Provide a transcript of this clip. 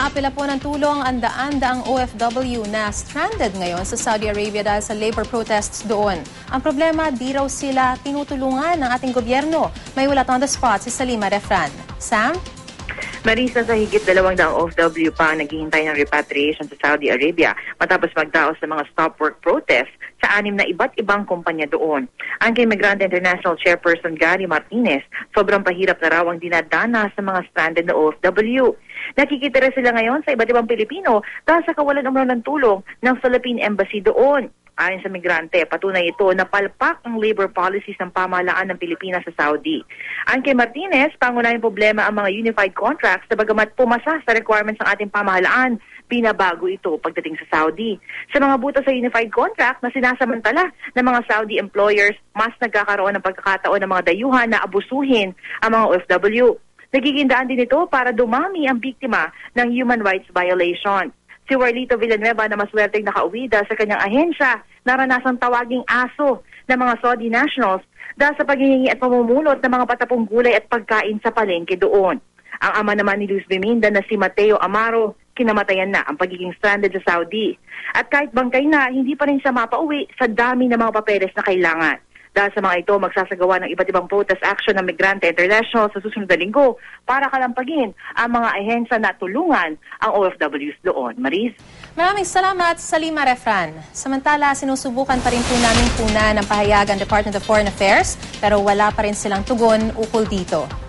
Umaapila po ng tulong ang daan-daang OFW na stranded ngayon sa Saudi Arabia dahil sa labor protests doon. Ang problema, di raw sila tinutulungan ng ating gobyerno. May ulat on the spot si Salima Refran. Sam? Marisa, sa higit 200 OFW pa ang naghihintay ng repatriation sa Saudi Arabia matapos magdaos ng mga stop work protests sa 6 na iba't ibang kumpanya doon. Ang kay Migrante International Chairperson Gary Martinez, sobrang pahirap na raw ang dinadana sa mga stranded na OFW. Nakikitira sila ngayon sa iba't ibang Pilipino dahil sa kawalan ng tulong ng Philippine Embassy doon. Ayon sa migrante, patunay ito na palpak ang labor policies ng pamahalaan ng Pilipinas sa Saudi. Ang kay Martinez, pangunahing problema ang mga unified contracts na bagamat pumasa sa requirements ng ating pamahalaan, binabago ito pagdating sa Saudi. Sa mga butas sa unified contract na sinasamantala ng mga Saudi employers, mas nagkakaroon ng pagkakataon ng mga dayuhan na abusuhin ang mga OFW. Nagiging daan din ito para dumami ang biktima ng human rights violation. Si Warlito Villanueva na maswerteng nakauwi dahil sa kanyang ahensya, naranasang tawaging aso ng mga Saudi nationals dahil sa paghihingi at pamumulot ng mga patapong gulay at pagkain sa palengke doon. Ang ama naman ni Luz Biminda na si Mateo Amaro, kinamatayan na ang pagiging stranded sa Saudi. At kahit bangkay na, hindi pa rin siya mapauwi sa dami ng mga papeles na kailangan. Dahil sa mga ito, magsasagawa ng iba't ibang protest action ng Migrante International sa susunod na linggo para kalampagin ang mga ahensya na tulungan ang OFWs doon. Maris? Maraming salamat, Salima Refran. Samantala, sinusubukan pa rin po namin puna ng pahayagan Department of Foreign Affairs pero wala pa rin silang tugon ukol dito.